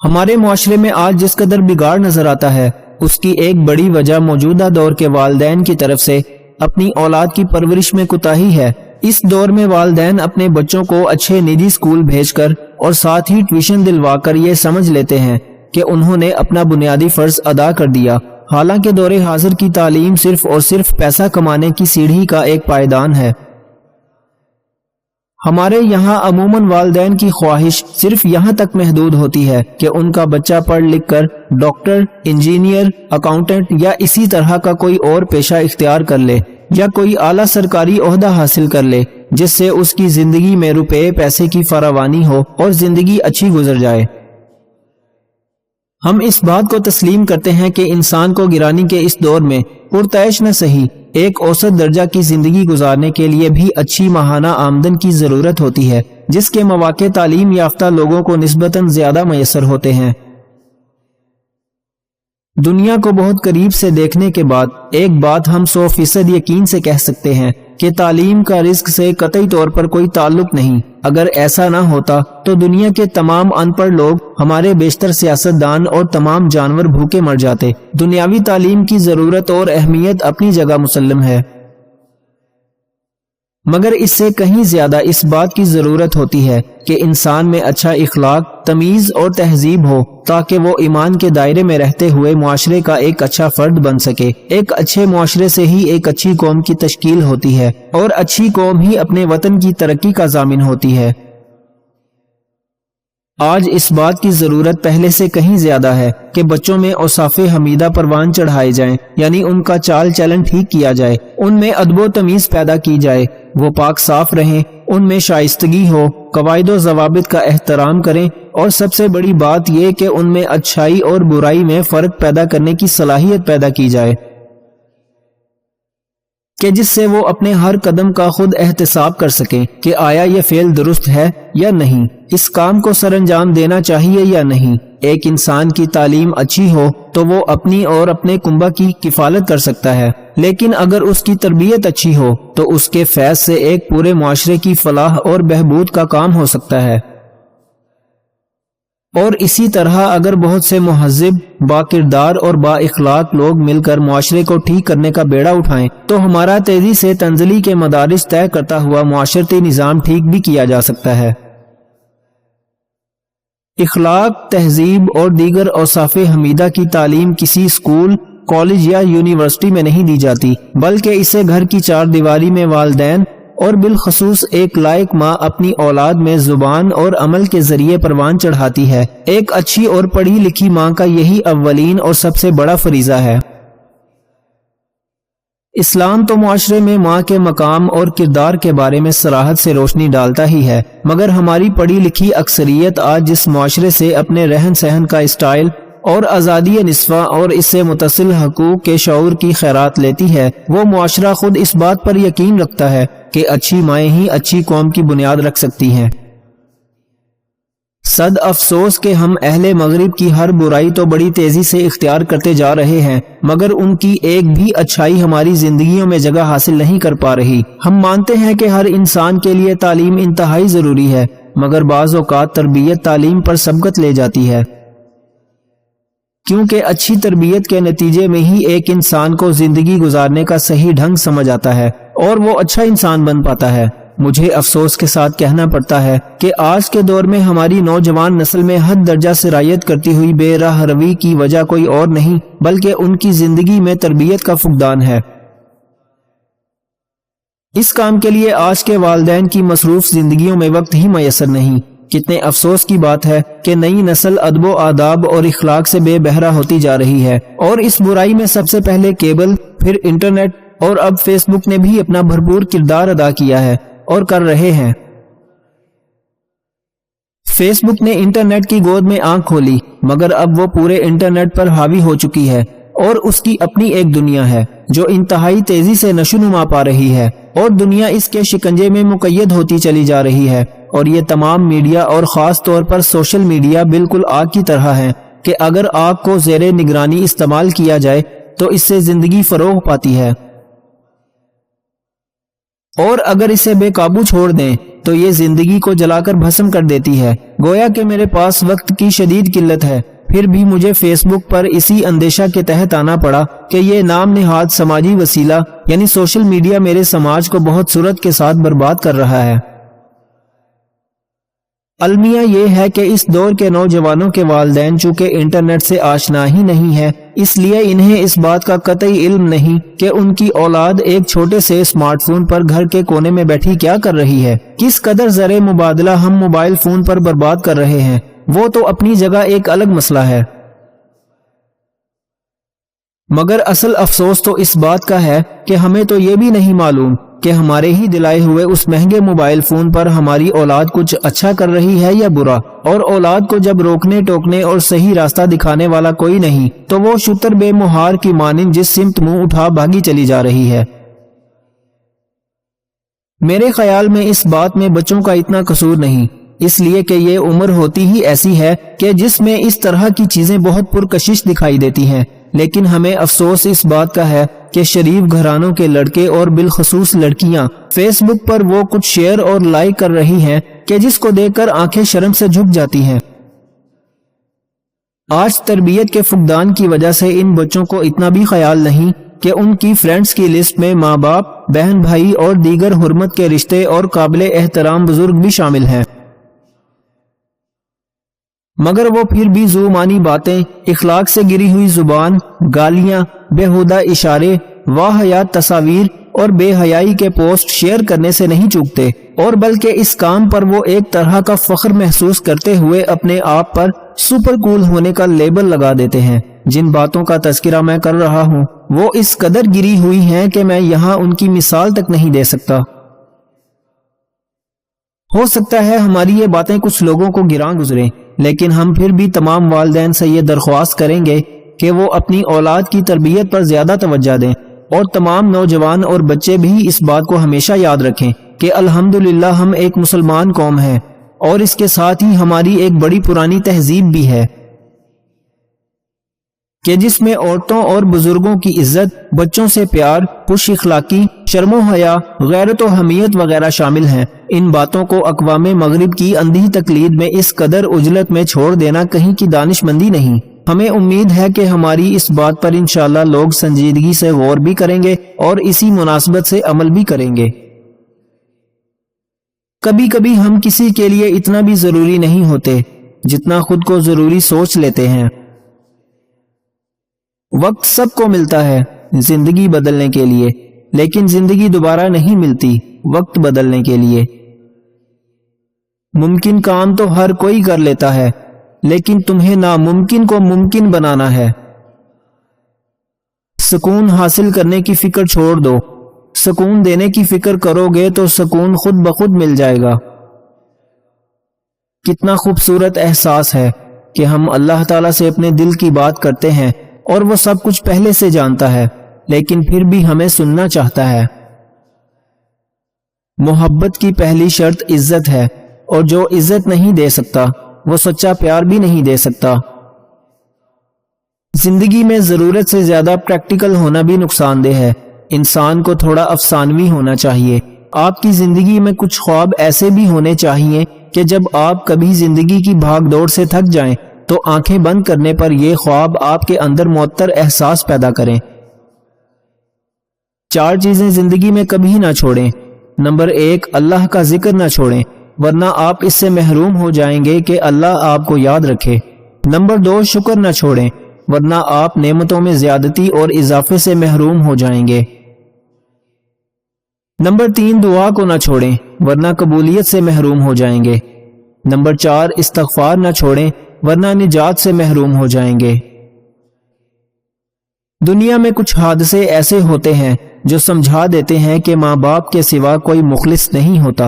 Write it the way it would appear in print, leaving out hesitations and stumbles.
ہمارے معاشرے میں آج جس قدر بگاڑ نظر آتا ہے اس کی ایک بڑی وجہ موجودہ دور کے والدین کی طرف سے اپنی اولاد کی پرورش میں کوتاہی ہے۔ اس دور میں والدین اپنے بچوں کو اچھے نجی اسکول بھیج کر اور ساتھ ہی ٹیوشن دلوا کر یہ سمجھ لیتے ہیں کہ انہوں نے اپنا بنیادی فرض ادا کر دیا، حالانکہ دور حاضر کی تعلیم صرف اور صرف پیسہ کمانے کی سیڑھی کا ایک پائیدان ہے۔ ہمارے یہاں عموماً والدین کی خواہش صرف یہاں تک محدود ہوتی ہے کہ ان کا بچہ پڑھ لکھ کر ڈاکٹر، انجینئر، اکاؤنٹنٹ یا اسی طرح کا کوئی اور پیشہ اختیار کر لے یا کوئی اعلیٰ سرکاری عہدہ حاصل کر لے جس سے اس کی زندگی میں روپے پیسے کی فراوانی ہو اور زندگی اچھی گزر جائے۔ ہم اس بات کو تسلیم کرتے ہیں کہ انسان کو گرانی کے اس دور میں پرتعیش نہ صحیح ایک اوسط درجہ کی زندگی گزارنے کے لیے بھی اچھی ماہانہ آمدن کی ضرورت ہوتی ہے، جس کے مواقع تعلیم یافتہ لوگوں کو نسبتاً زیادہ میسر ہوتے ہیں۔ دنیا کو بہت قریب سے دیکھنے کے بعد ایک بات ہم 100% یقین سے کہہ سکتے ہیں کہ تعلیم کا رزق سے قطعی طور پر کوئی تعلق نہیں۔ اگر ایسا نہ ہوتا تو دنیا کے تمام ان پڑھ لوگ، ہمارے بیشتر سیاستدان اور تمام جانور بھوکے مر جاتے۔ دنیاوی تعلیم کی ضرورت اور اہمیت اپنی جگہ مسلم ہے، مگر اس سے کہیں زیادہ اس بات کی ضرورت ہوتی ہے کہ انسان میں اچھا اخلاق، تمیز اور تہذیب ہو تاکہ وہ ایمان کے دائرے میں رہتے ہوئے معاشرے کا ایک اچھا فرد بن سکے۔ ایک اچھے معاشرے سے ہی ایک اچھی قوم کی تشکیل ہوتی ہے اور اچھی قوم ہی اپنے وطن کی ترقی کا ضامن ہوتی ہے۔ آج اس بات کی ضرورت پہلے سے کہیں زیادہ ہے کہ بچوں میں اوصاف حمیدہ پروان چڑھائے جائیں، یعنی ان کا چال چلن ٹھیک کیا جائے، ان میں ادب و تمیز پیدا کی جائے، وہ پاک صاف رہیں، ان میں شائستگی ہو، قواعد و ضوابط کا احترام کریں، اور سب سے بڑی بات یہ کہ ان میں اچھائی اور برائی میں فرق پیدا کرنے کی صلاحیت پیدا کی جائے کہ جس سے وہ اپنے ہر قدم کا خود احتساب کر سکیں کہ آیا یہ فعل درست ہے یا نہیں، اس کام کو سر انجام دینا چاہیے یا نہیں۔ ایک انسان کی تعلیم اچھی ہو تو وہ اپنی اور اپنے کنبہ کی کفالت کر سکتا ہے، لیکن اگر اس کی تربیت اچھی ہو تو اس کے فیض سے ایک پورے معاشرے کی فلاح اور بہبود کا کام ہو سکتا ہے۔ اور اسی طرح اگر بہت سے مہذب، با کردار اور با اخلاق لوگ مل کر معاشرے کو ٹھیک کرنے کا بیڑا اٹھائیں تو ہمارا تیزی سے تنزلی کے مدارج طے کرتا ہوا معاشرتی نظام ٹھیک بھی کیا جا سکتا ہے۔ اخلاق، تہذیب اور دیگر اوصاف حمیدہ کی تعلیم کسی اسکول، کالج یا یونیورسٹی میں نہیں دی جاتی، بلکہ اسے گھر کی چار دیواری میں والدین اور بالخصوص ایک لائق ماں اپنی اولاد میں زبان اور عمل کے ذریعے پروان چڑھاتی ہے۔ ایک اچھی اور پڑھی لکھی ماں کا یہی اولین اور سب سے بڑا فریضہ ہے۔ اسلام تو معاشرے میں ماں کے مقام اور کردار کے بارے میں صراحت سے روشنی ڈالتا ہی ہے، مگر ہماری پڑھی لکھی اکثریت آج جس معاشرے سے اپنے رہن سہن کا اسٹائل اور آزادی نصفہ اور اس سے متصل حقوق کے شعور کی خیرات لیتی ہے، وہ معاشرہ خود اس بات پر یقین رکھتا ہے کہ اچھی مائیں ہی اچھی قوم کی بنیاد رکھ سکتی ہیں۔ صد افسوس کہ ہم اہل مغرب کی ہر برائی تو بڑی تیزی سے اختیار کرتے جا رہے ہیں، مگر ان کی ایک بھی اچھائی ہماری زندگیوں میں جگہ حاصل نہیں کر پا رہی۔ ہم مانتے ہیں کہ ہر انسان کے لیے تعلیم انتہائی ضروری ہے، مگر بعض اوقات تربیت تعلیم پر سبقت لے جاتی ہے، کیونکہ اچھی تربیت کے نتیجے میں ہی ایک انسان کو زندگی گزارنے کا صحیح ڈھنگ سمجھ آتا ہے اور وہ اچھا انسان بن پاتا ہے۔ مجھے افسوس کے ساتھ کہنا پڑتا ہے کہ آج کے دور میں ہماری نوجوان نسل میں حد درجہ سرایت کرتی ہوئی بے راہ روی کی وجہ کوئی اور نہیں بلکہ ان کی زندگی میں تربیت کا فقدان ہے۔ اس کام کے لیے آج کے والدین کی مصروف زندگیوں میں وقت ہی میسر نہیں۔ کتنے افسوس کی بات ہے کہ نئی نسل ادب و آداب اور اخلاق سے بے بہرہ ہوتی جا رہی ہے، اور اس برائی میں سب سے پہلے کیبل، پھر انٹرنیٹ اور اب فیس بک نے بھی اپنا بھرپور کردار ادا کیا ہے اور کر رہے ہیں۔ فیس بک نے انٹرنیٹ کی گود میں آنکھ کھولی، مگر اب وہ پورے انٹرنیٹ پر حاوی ہو چکی ہے اور اس کی اپنی ایک دنیا ہے جو انتہائی تیزی سے نشوونما پا رہی ہے، اور دنیا اس کے شکنجے میں مقید ہوتی چلی جا رہی ہے۔ اور یہ تمام میڈیا اور خاص طور پر سوشل میڈیا بالکل آگ کی طرح ہے کہ اگر آگ کو زیر نگرانی استعمال کیا جائے تو اس سے زندگی فروغ پاتی ہے، اور اگر اسے بے قابو چھوڑ دیں تو یہ زندگی کو جلا کر بھسم کر دیتی ہے۔ گویا کہ میرے پاس وقت کی شدید قلت ہے، پھر بھی مجھے فیس بک پر اسی اندیشہ کے تحت آنا پڑا کہ یہ نام نہاد سماجی وسیلہ یعنی سوشل میڈیا میرے سماج کو بہت سرعت کے ساتھ برباد کر رہا ہے۔ المیہ یہ ہے کہ اس دور کے نوجوانوں کے والدین چونکہ انٹرنیٹ سے آشنا ہی نہیں ہے، اس لیے انہیں اس بات کا قطعی علم نہیں کہ ان کی اولاد ایک چھوٹے سے اسمارٹ فون پر گھر کے کونے میں بیٹھی کیا کر رہی ہے۔ کس قدر زر مبادلہ ہم موبائل فون پر برباد کر رہے ہیں وہ تو اپنی جگہ ایک الگ مسئلہ ہے، مگر اصل افسوس تو اس بات کا ہے کہ ہمیں تو یہ بھی نہیں معلوم کہ ہمارے ہی دلائے ہوئے اس مہنگے موبائل فون پر ہماری اولاد کچھ اچھا کر رہی ہے یا برا، اور اولاد کو جب روکنے ٹوکنے اور صحیح راستہ دکھانے والا کوئی نہیں تو وہ شتر بے مہار کی مانند جس سمت منہ اٹھا بھاگی چلی جا رہی ہے۔ میرے خیال میں اس بات میں بچوں کا اتنا قصور نہیں، اس لیے کہ یہ عمر ہوتی ہی ایسی ہے کہ جس میں اس طرح کی چیزیں بہت پرکشش دکھائی دیتی ہیں، لیکن ہمیں افسوس اس بات کا ہے کہ شریف گھرانوں کے لڑکے اور بالخصوص لڑکیاں فیس بک پر وہ کچھ شیئر اور لائک کر رہی ہیں کہ جس کو دیکھ کر آنکھیں شرم سے جھک جاتی ہیں۔ آج تربیت کے فقدان کی وجہ سے ان بچوں کو اتنا بھی خیال نہیں کہ ان کی فرینڈز کی لسٹ میں ماں باپ، بہن بھائی اور دیگر حرمت کے رشتے اور قابل احترام بزرگ بھی شامل ہیں، مگر وہ پھر بھی ذومانی باتیں، اخلاق سے گری ہوئی زبان، گالیاں، بےہودہ اشارے، واہیات تصاویر اور بے حیائی کے پوسٹ شیئر کرنے سے نہیں چوکتے، اور بلکہ اس کام پر وہ ایک طرح کا فخر محسوس کرتے ہوئے اپنے آپ پر سپر کول ہونے کا لیبل لگا دیتے ہیں۔ جن باتوں کا تذکرہ میں کر رہا ہوں وہ اس قدر گری ہوئی ہیں کہ میں یہاں ان کی مثال تک نہیں دے سکتا۔ ہو سکتا ہے ہماری یہ باتیں کچھ لوگوں کو گراں گزریں، لیکن ہم پھر بھی تمام والدین سے یہ درخواست کریں گے کہ وہ اپنی اولاد کی تربیت پر زیادہ توجہ دیں، اور تمام نوجوان اور بچے بھی اس بات کو ہمیشہ یاد رکھیں کہ الحمدللہ ہم ایک مسلمان قوم ہیں، اور اس کے ساتھ ہی ہماری ایک بڑی پرانی تہذیب بھی ہے کہ جس میں عورتوں اور بزرگوں کی عزت، بچوں سے پیار، خوش اخلاقی، شرم و حیا، غیرت و حمیت وغیرہ شامل ہیں۔ ان باتوں کو اقوام مغرب کی اندھی تقلید میں اس قدر عجلت میں چھوڑ دینا کہیں کی دانش مندی نہیں۔ ہمیں امید ہے کہ ہماری اس بات پر انشاءاللہ لوگ سنجیدگی سے غور بھی کریں گے اور اسی مناسبت سے عمل بھی کریں گے۔ کبھی کبھی ہم کسی کے لیے اتنا بھی ضروری نہیں ہوتے جتنا خود کو ضروری سوچ لیتے ہیں۔ وقت سب کو ملتا ہے زندگی بدلنے کے لیے، لیکن زندگی دوبارہ نہیں ملتی وقت بدلنے کے لیے۔ ممکن کام تو ہر کوئی کر لیتا ہے، لیکن تمہیں ناممکن کو ممکن بنانا ہے۔ سکون حاصل کرنے کی فکر چھوڑ دو، سکون دینے کی فکر کرو گے تو سکون خود بخود مل جائے گا۔ کتنا خوبصورت احساس ہے کہ ہم اللہ تعالیٰ سے اپنے دل کی بات کرتے ہیں اور وہ سب کچھ پہلے سے جانتا ہے، لیکن پھر بھی ہمیں سننا چاہتا ہے۔ محبت کی پہلی شرط عزت ہے، اور جو عزت نہیں دے سکتا وہ سچا پیار بھی نہیں دے سکتا۔ زندگی میں ضرورت سے زیادہ پریکٹیکل ہونا بھی نقصان دہ ہے۔ انسان کو تھوڑا افسانوی ہونا چاہیے۔ آپ کی زندگی میں کچھ خواب ایسے بھی ہونے چاہیے کہ جب آپ کبھی زندگی کی بھاگ دوڑ سے تھک جائیں تو آنکھیں بند کرنے پر یہ خواب آپ کے اندر معطر احساس پیدا کریں۔ 4 چیزیں زندگی میں کبھی نہ چھوڑیں۔ نمبر 1، اللہ کا ذکر نہ چھوڑیں، ورنہ آپ اس سے محروم ہو جائیں گے کہ اللہ آپ کو یاد رکھے۔ نمبر 2، شکر نہ چھوڑیں، ورنہ آپ نعمتوں میں زیادتی اور اضافے سے محروم ہو جائیں گے۔ نمبر 3، دعا کو نہ چھوڑیں، ورنہ قبولیت سے محروم ہو جائیں گے۔ نمبر 4، استغفار نہ چھوڑیں، ورنہ نجات سے محروم ہو جائیں گے۔ دنیا میں کچھ حادثے ایسے ہوتے ہیں جو سمجھا دیتے ہیں کہ ماں باپ کے سوا کوئی مخلص نہیں ہوتا۔